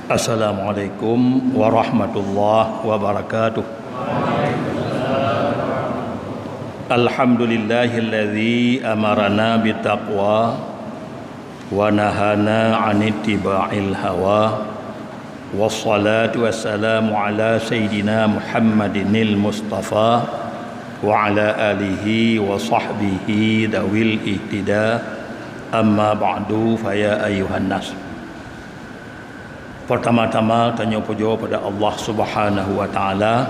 Assalamualaikum warahmatullahi wabarakatuh. Alhamdulillahilladzi amarana bittaqwa wa nahana 'anittiba'il hawa. Wassalatu wassalamu ala sayyidina Muhammadinil Mustafa wa ala alihi wa sahbihi dawil ihtida. Amma ba'du, faya ayuhan nas. Pertama-tama tanya puja pada Allah Subhanahu wa taala,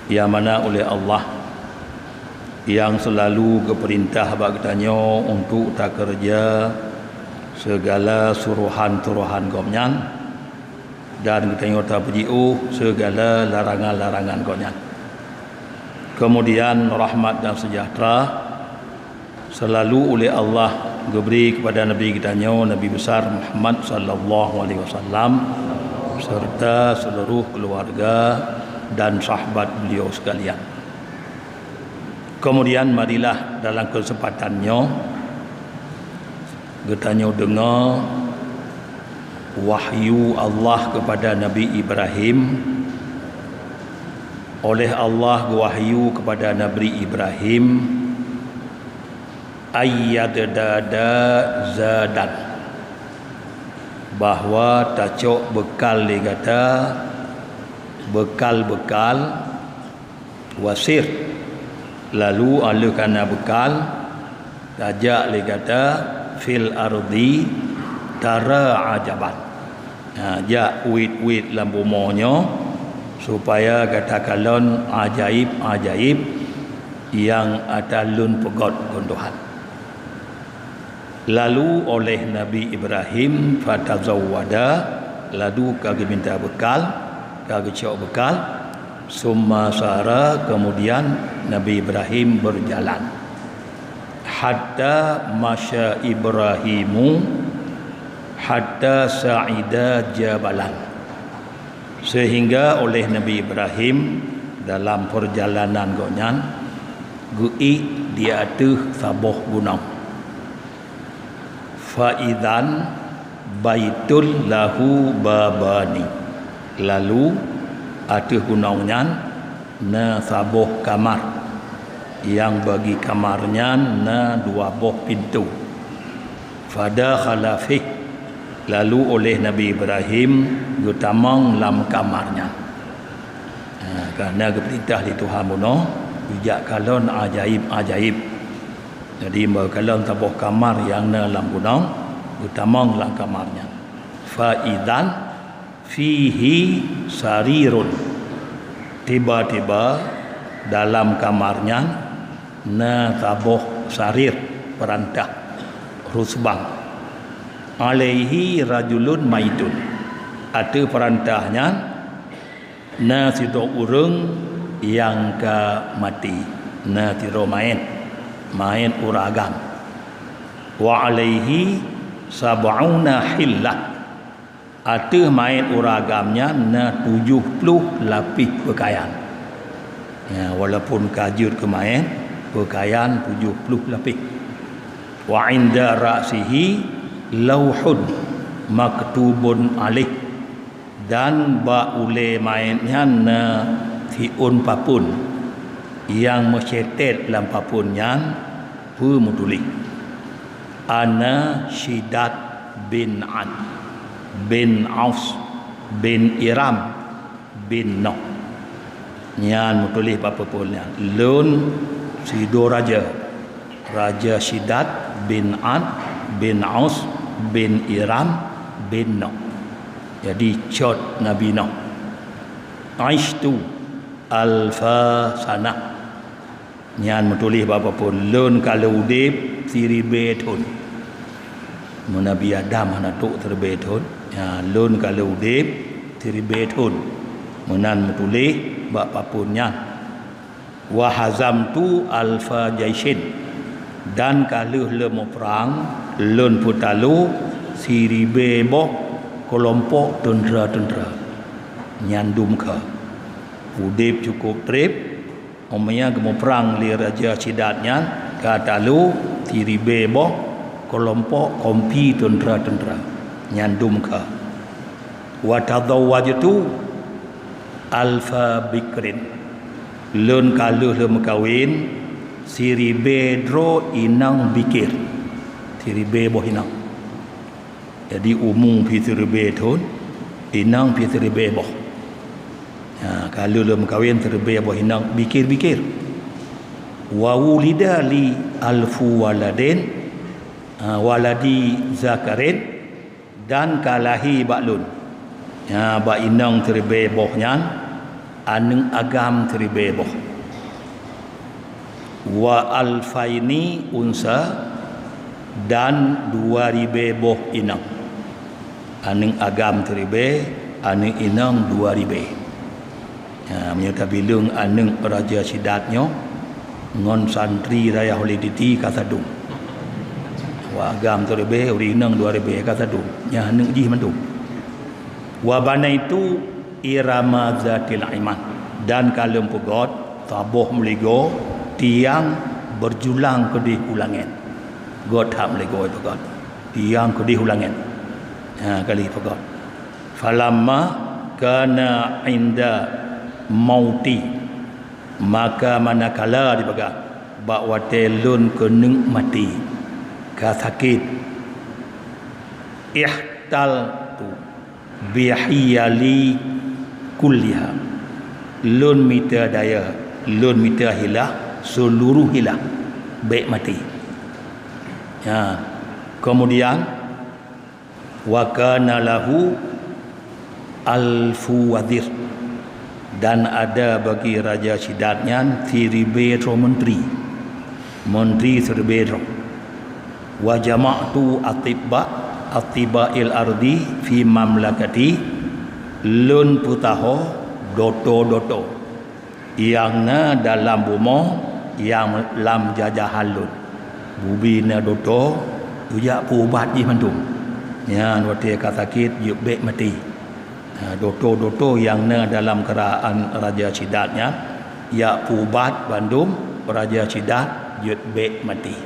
yang mana oleh Allah yang selalu keperintah bagi tanya untuk tak kerja segala suruhan-turuhan gomnyan, dan kita tak berjiu segala larangan-larangan gomnyan. Kemudian rahmat dan sejahtera selalu oleh Allah diberi kepada Nabi kita Nabi besar Muhammad sallallahu alaihi wasallam serta seluruh keluarga dan sahabat beliau sekalian. Kemudian marilah dalam kesempatannya kita dengar wahyu Allah kepada Nabi Ibrahim. Oleh Allah wahyu kepada Nabi Ibrahim ayyadada zadan, bahwa tacok bekal dia kata bekal-bekal wasir, lalu ala kana bekal tajak dia kata fil ardi tara ajaban, ja wit-wit lambumonyo supaya katakalon ajaib-ajaib yang atalun pegot kondohan. Lalu oleh Nabi Ibrahim fatazawwada, lalu kage minta bekal, kage cok bekal, summa sara, kemudian Nabi Ibrahim berjalan hatta masya Ibrahimu hatta sa'ida jabalan, sehingga oleh Nabi Ibrahim dalam perjalanan gonyan gui di atas sabuh gunung. Faidan baitul lahu babani, lalu atas gunungnya na sabuh kamar yang bagi kamarnya na dua buah pintu. Fada khalafih, lalu oleh Nabi Ibrahim gutamang lam kamarnya. Karena keperintah di Tuhan muno bijak kalon ajaib-ajaib. Jadi kalau tabuh kamar yang dalam gunung utamang dalam kamarnya. Faidan fihi sarirun, tiba-tiba dalam kamarnya na tabuh sarir, perantah rusbang, alaihi rajulun maitun, ada perantahnya na situ urang yang ke mati, na tiro main uragam, wa alaihi sab'una hillah, ada main uragamnya na 70 lapis pakaian. Walaupun kajut ke main pakaian 70 lapis. Wa inda ra'sihi lauhun maktubun alih, dan baule mainnya na fiun papun yang mencetet dalam papunnya pemutulis ana Syidat bin Ad bin Aus bin Iram bin Noh, nyan menulis papunnya lun sido raja Syidat bin Ad bin Aus bin Iram bin Noh. Jadi cot Nabi Noh aishtu alfa sanah, nyan menulis apa pun lun kalau udip siribetun Nabi Adam hana tok terbetun, lun kalau udip siribetun menan menulis apa punnya wa hazamtu alfa jaisin, dan kalau lemu perang lun putalu siribebo kelompok tentera nyandum ke udip cukup trip omanya gemo perang li raja Syidatnya kata lu tiribe boh kelompok kompi tentera nyandum ka wa tadawwajtu alfa bikrin lun kaluh le makawin siribe dro inang bikir siribe boh inang jadi umum pi siribe thon inang pi siribe boh kaluh le makawin siribe boh inang bikir wa wulida li alfu waladin waladi zakarin dan kalahi baklun ba inang siribe boh nyan aneng agam teribe boh wa alfaini unsa dan 2000 boh inang aneng agam teribe aneng inang 2000 menyata bilung aneng raja sidatnyo ngon santri raya holiditi kasadung wa agam teribe uri inang 2000 kasadung nya aneng ji mandu wa banaitu irama zatil iman dan kalem pegot taboh meligo tiang berjulang kedih ulangan god ham meligo pegot tiang kedih ulangan kali pegot falamma kana inda mauti maka manakala dipegat bakwa telun keneng mati ka sakit ihtal tu bihiyali kulliha lun mita daya lun mita hilah seluruh hilah baik mati kemudian wa kana lahu alfu wazir dan ada bagi raja sidatnya 3000 menteri 3000 wa jama'tu atiba'il ardi fi mamlakati lun putaho doto yang na dalam bumi yang lam jajahan lun bubina doto uja pubat ji mantum wate kasakit yuk bek mati doto yang na dalam kerajaan raja sidatnya ya pubat bandum raja sidat yuk bek mati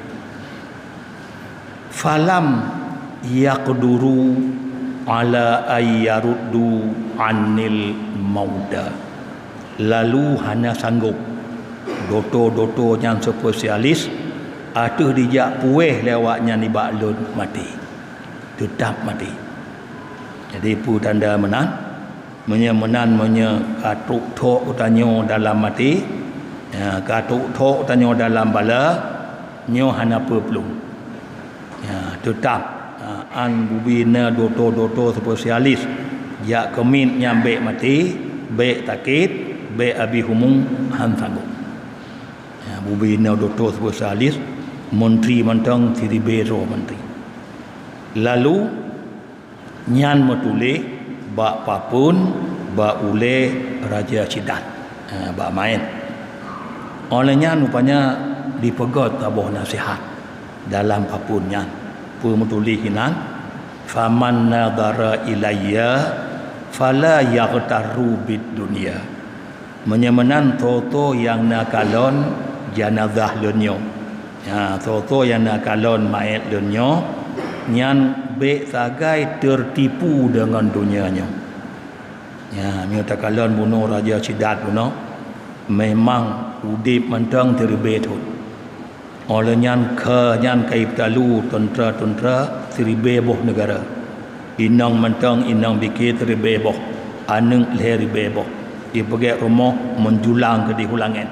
falam yaqduru ala ayyaruddu anil mauda lalu hanya sanggup doto yang spesialis atuh dijak pueh lewatnya ni baklun mati tetap mati jadi pu tanda menan katuk thok utanyo dalam mati katuk thok utanyo dalam bala nyo hana peplung tetap an bubina doto spesialis ya kemin nyambe mati be takit be abi humung han sanggup bubina doto spesialis menteri mentang tiribero menteri lalu nyan metule ba papun ba ule raja sidat ba main olehnya rupanya dipegot tabuh nasihat dalam papun nyan pemutuli hinan faman nadara ilayya fala yaghtaru bid dunya menyemenan toto yang nakalon janazah lunyo toto yang nakalon mayat lunyo nyan be sagai tertipu dengan dunianya nyo takalon bunuh raja sidat bunuh memang udip mentang terbetut oleh nyan kaib talu tentera seribe boh negara inang mentang inang bikir seribe boh aneng leribe boh dipegak rumah menjulang ke dihulangan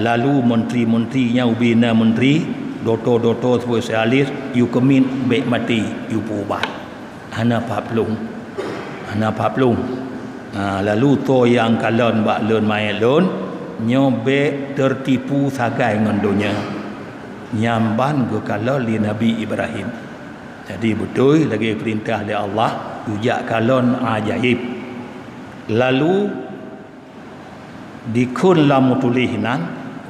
lalu menteri-menterinya ubina menteri doto spesialis yu kemin baik mati yu pubat hana paplung lalu to yang kalon bak lun mai lun nyobe tertipu sagai dengan dunia nyamban go kalau li Nabi Ibrahim jadi betul lagi perintah dari Allah ujak kalon ajaib lalu dikun lamutulihinan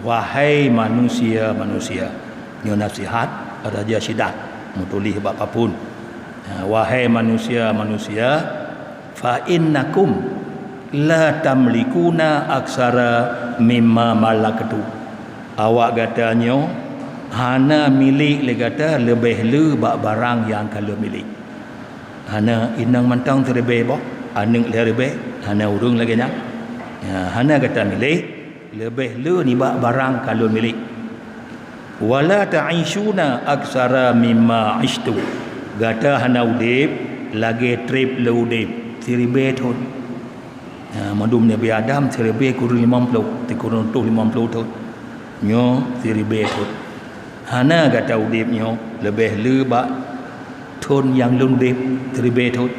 wahai manusia nyo nasihat raja sidat mutulih apapun wahai manusia fa innakum la tamlikuna aksara mimma malakatu awak katanya hana milik le kata lebih le bak barang yang kalau milik hana inang mantang terebe boh aneng lerebe hana urung lagi nya hana kata milih lebih le ni barang kalau milik wala ta'ishuna aksara mimma ishtu gata hana udip lagi trip le udip terebe thon madum Nabi Adam terebe kurun 50 kurun 50 thon nyo terebe thon hana kata udip nyo lebih le thon yang lundip terebe thon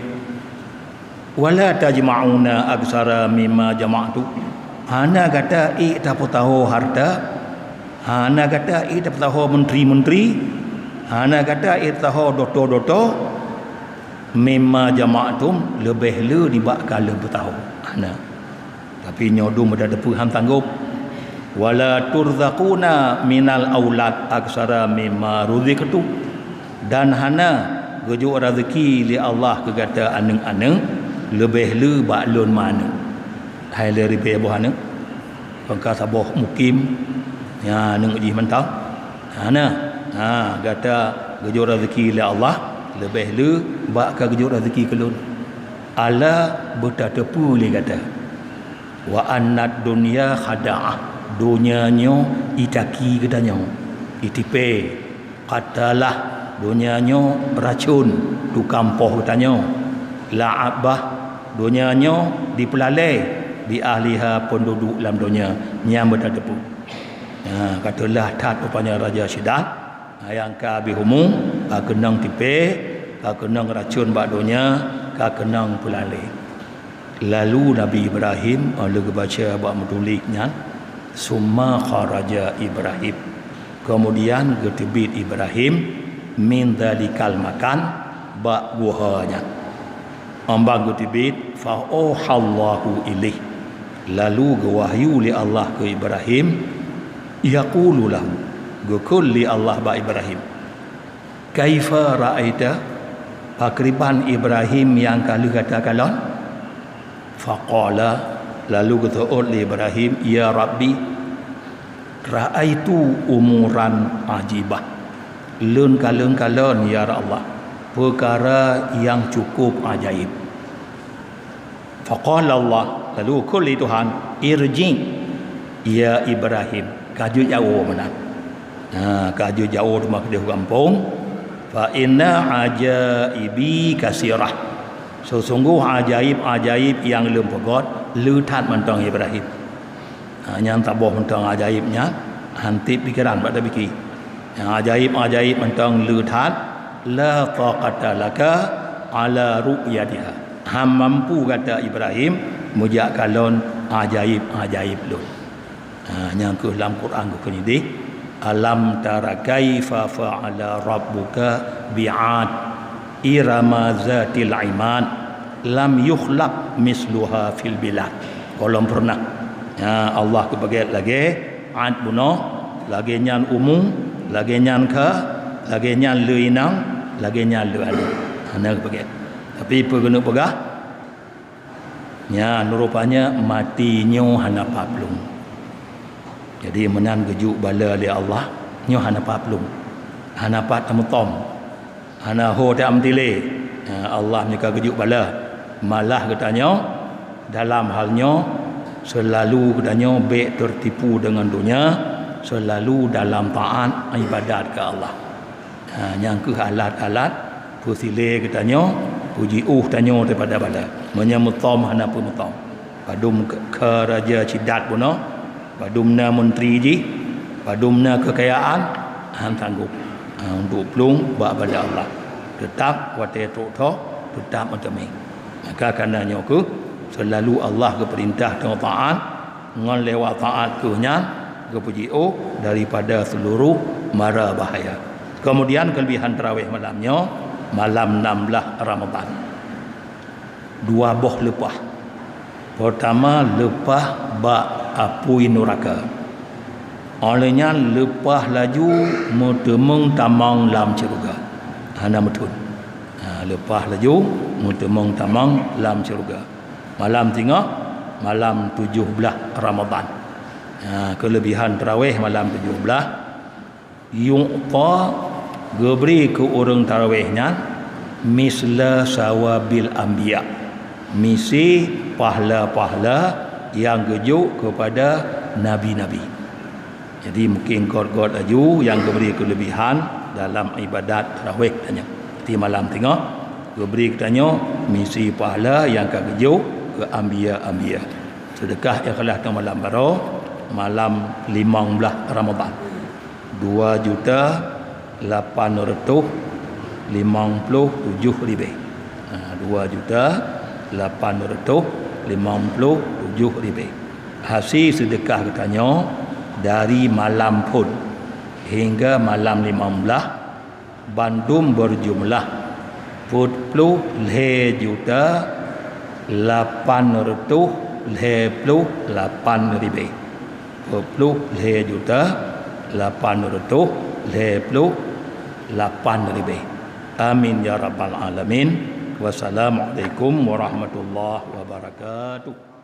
wala tajma'una aksara mimma jama'tu hana kata tak tahu harta hana kata tak tahu menteri-menteri hana kata tahu doto-doto mimma jama'tum lebih le dibak kala bertahu hana tapi nyodum ada depu ham tanggup wala turzaquna minal aulad aksara mimma ruzqtu dan hana gejuk rezeki li Allah ke kata aneng-aneng lebih le baklun mana hai le ribe boh aneng pangka saboh mukim ya neng uji mentau hana kata gejuk rezeki li Allah lebih le bak ka gejuk rezeki kelun ala bertatepu li kata wa annad dunya khada'ah dunianyo itaki katanya itipe katalah dunianyo racun tu kampoh katanya la'abah dunianyo dipelalai di ahliha penduduk dalam dunia yang bertatepu katalah tat rupanya Raja Syidat yang ka bihumum ka kenang tipe ka kenang racun bak dunia ka kenang pelalai lalu Nabi Ibrahim lagu baca bak metuliknya summa kharaja Ibrahim kemudian getibit Ibrahim min dalikal makan bak guhanya ambang getibit fa ohallahu ilaih lalu gewahyu li Allah ke Ibrahim yaqulu lahu gukul li Allah ba Ibrahim kaifa ra'aita pakriban Ibrahim yang kali kata kalon faqala lalu kata li Ibrahim ya Rabbi ra'aitu umuran ajibah lun kalon ya Allah perkara yang cukup ajaib faqala Allah lalu kul Tuhan irji ya Ibrahim kaju jauh mana kaju jauh rumah dia kampung fa inna ajaibi kasirah sesungguh ajaib-ajaib yang lempegot lutat mentang Ibrahim yang taboh mentang ajaibnya hantip pikiran pada fikir yang ajaib-ajaib mentang lutat la taqata laka ala ru'yatiha ham mampu kata Ibrahim mujak kalon ajaib-ajaib lu yang ke dalam Quran ke ni alam tara kaifa fa'ala rabbuka bi'ad irama zatil iman lam yukhlaq misluha fil bilad kolom pernah Allah ke bagian lagi ad bunuh lagi nyan umum lagi nyan ka lagi nyan leinang lagi nyan leanu ana ke bagian tapi perguna pegah nya rupanya matinyo hana paplung jadi menan gejuk bala li Allah nyo hana paplung hana pat amutom hana ho ta amtile Allah nika gejuk bala malah katanya dalam halnya selalu katanya baik tertipu dengan dunia selalu dalam taat ibadat ke Allah yang ke alat-alat pusile katanya puji tanya daripada bala menyambut tom hana pun tom padum ke raja Cidat puno padumna menteri ji padumna kekayaan han sanggup untuk pelung bak pada Allah tetap wate tok tetap macam ni maka karenanya ke selalu Allah ke perintah dengan taat ngan lewat taat ke nya ke puji daripada seluruh mara bahaya kemudian kelebihan tarawih malamnya malam 16 Ramadan dua boh lepah pertama lepah bak apui neraka olehnya lepah laju mutemeng tamang lam syurga hana metun lepah laju mutemeng tamang lam syurga malam tengah malam 17 Ramadan kelebihan tarawih malam 17 yu'ta geberi ke orang tarawihnya misla sawabil anbiya, misi pahala-pahala yang gejuk kepada nabi-nabi. Jadi mungkin god-god aju yang diberi kelebihan dalam ibadat tarawih tanya. Di malam tengah diberi katanya misi pahala yang akan gejuk ke anbiya-anbiya. Sedekah ikhlas ke malam baru, malam 15 Ramadan. 2.857.000 lebih. 2.857.000 lebih. Hasil sedekah katanya dari malam pun hingga malam 15 bandum berjumlah 40.858.000 lebih. 40.858.000 lebih. Amin ya rabbal alamin. Wassalamualaikum warahmatullahi wabarakatuh.